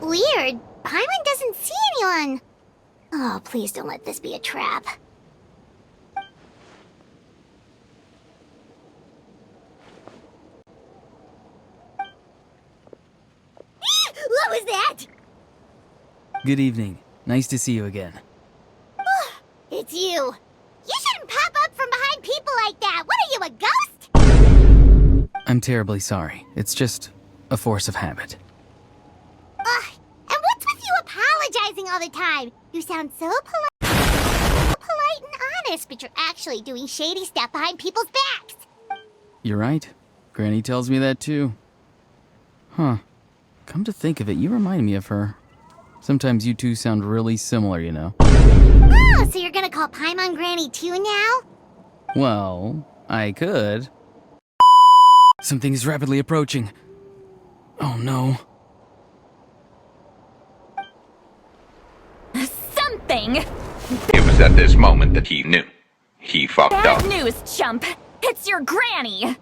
Weird. Paimon doesn't see anyone. Oh, please don't let this be a trap. What was that? Good evening. Nice to see you again. It's you. You shouldn't pop up from behind people like that. What are you, a ghost? I'm terribly sorry. It's just a force of habit. Ugh. And what's with you apologizing all the time? You sound so polite and honest, but you're actually doing shady stuff behind people's backs. You're right. Granny tells me that too. Huh. Come to think of it, you remind me of her. Sometimes you two sound really similar, you know. Oh, so you're gonna call Paimon Granny too now? Well, I could. Something is rapidly approaching. Oh no. Something? It was at this moment that he knew. He fucked up. Bad news, chump. It's your granny.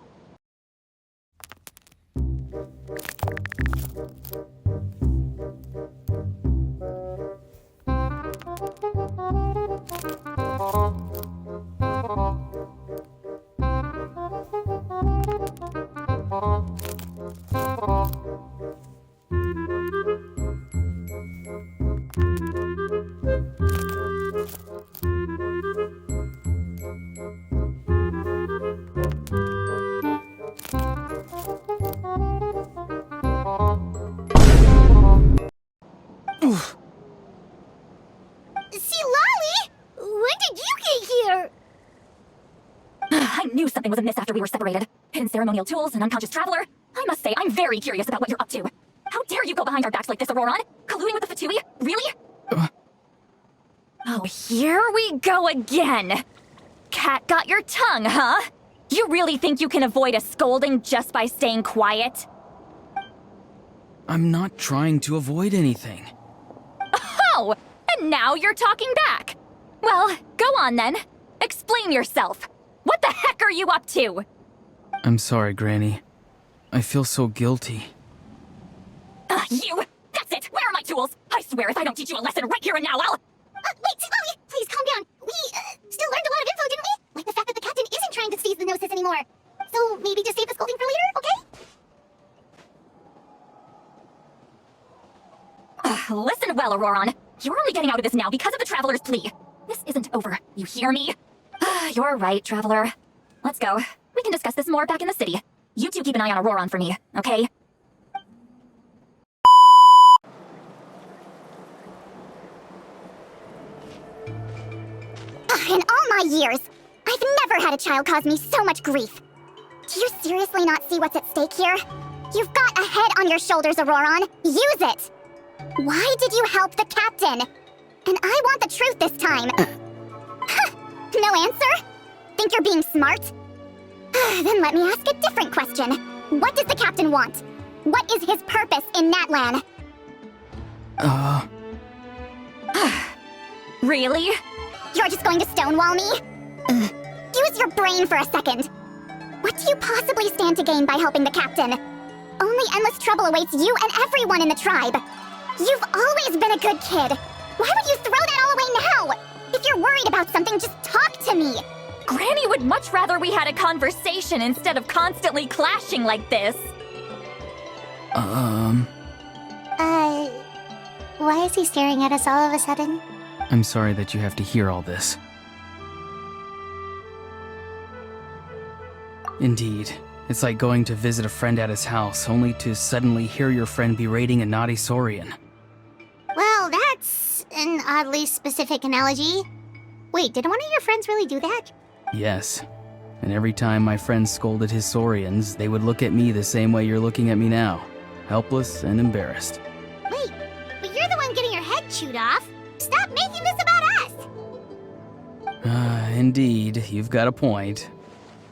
Citlali? When did you get here? I knew something was amiss after we were separated. Hidden ceremonial tools, an unconscious traveler. I must say, I'm very curious about what you're up to. How dare you go behind our backs like this, Ororon? Colluding with the Fatui? Really? Oh, here we go again. Cat got your tongue, huh? You really think you can avoid a scolding just by staying quiet? I'm not trying to avoid anything. Oh, and now you're talking back. Well, go on then. Explain yourself. What the heck are you up to? I'm sorry, Granny. I feel so guilty. You! That's it! Where are my tools? I swear if I don't teach you a lesson right here and now, I'll... Wait, Citlali, please calm down. We, still learned a lot of info, didn't we? Like the fact that the captain isn't trying to seize the Gnosis anymore. So maybe just save the scolding for later, okay? Listen well, Ororon. You're only getting out of this now because of the Traveler's plea. This isn't over. You hear me? You're right, Traveler. Let's go. We can discuss this more back in the city. You two keep an eye on Ororon for me, okay? In all my years, I've never had a child cause me so much grief. Do you seriously not see what's at stake here? You've got a head on your shoulders, Ororon. Use it! Why did you help the captain? And I want the truth this time. No answer? Think you're being smart? Then let me ask a different question. What does the captain want? What is his purpose in Natlan? Really? You're just going to stonewall me? Use your brain for a second. What do you possibly stand to gain by helping the captain? Only endless trouble awaits you and everyone in the tribe. You've always been a good kid. Why would you throw that all away now? If you're worried about something, just talk to me. Granny would much rather we had a conversation instead of constantly clashing like this. Why is he staring at us all of a sudden? I'm sorry that you have to hear all this. Indeed. It's like going to visit a friend at his house, only to suddenly hear your friend berating a naughty Saurian. Well, that's an oddly specific analogy. Wait, did one of your friends really do that? Yes. And every time my friend scolded his Saurians, they would look at me the same way you're looking at me now. Helpless and embarrassed. Wait, but you're the one getting your head chewed off. Stop making this about us! Indeed, you've got a point.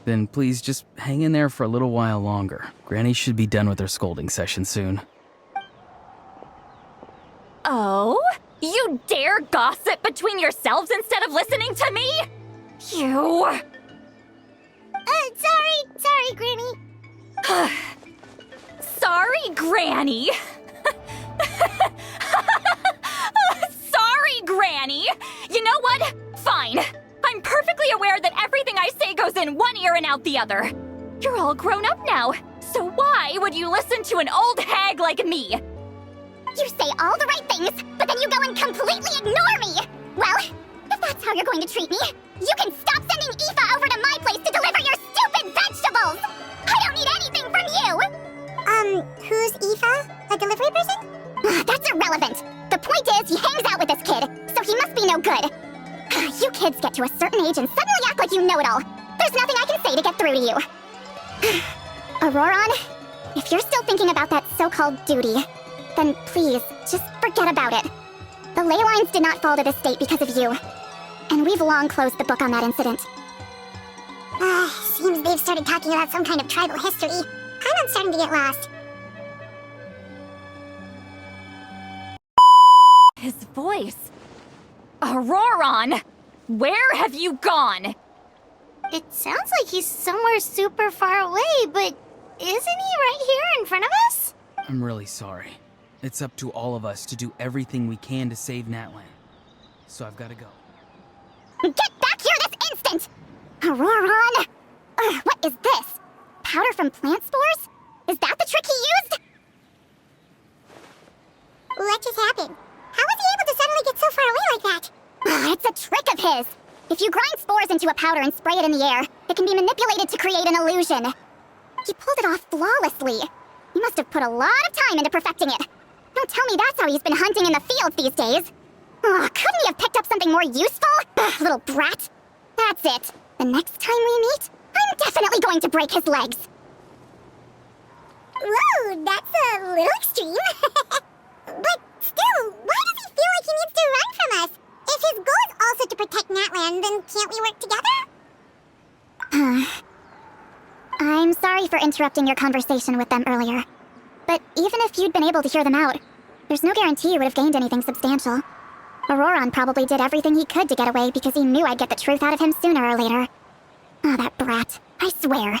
Then please just hang in there for a little while longer. Granny should be done with her scolding session soon. Oh? You dare gossip between yourselves instead of listening to me? You... Sorry, Granny. Sorry, Granny. Sorry, Granny. You know what? Fine. I'm perfectly aware that everything I say goes in one ear and out the other. You're all grown up now, so why would you listen to an old hag like me? You say all the right things, but then you go and completely ignore me! Well, if that's how you're going to treat me, you can stop sending Aoife over to my place to deliver your stupid vegetables! I don't need anything from you! Who's Aoife? A delivery person? That's irrelevant. The point is, he hangs out with this kid, so he must be no good. You kids get to a certain age and suddenly act like you know it all. There's nothing I can say to get through to you. Ororon, if you're still thinking about that so-called duty, then please, just forget about it. The ley lines did not fall to this state because of you. And we've long closed the book on that incident. Seems they've started talking about some kind of tribal history. I'm starting to get lost. His voice. Ororon! Where have you gone? It sounds like he's somewhere super far away, but isn't he right here in front of us? I'm really sorry. It's up to all of us to do everything we can to save Natlan. So I've got to go. Get back here this instant! Ororon! What is this? Powder from plant spores? Is that the trick he used? What just happened? How was he able to suddenly get so far away like that? It's a trick of his. If you grind spores into a powder and spray it in the air, it can be manipulated to create an illusion. He pulled it off flawlessly. He must have put a lot of time into perfecting it. Don't tell me that's how he's been hunting in the fields these days. Oh, couldn't he have picked up something more useful? Ugh, little brat. That's it. The next time we meet, I'm definitely going to break his legs. Whoa, that's a little extreme. But still, why does he feel like he needs to run from us? If his goal is also to protect Natlan, then can't we work together? I'm sorry for interrupting your conversation with them earlier. But even if you'd been able to hear them out, there's no guarantee you would have gained anything substantial. Ororon probably did everything he could to get away because he knew I'd get the truth out of him sooner or later. Oh, that brat. I swear,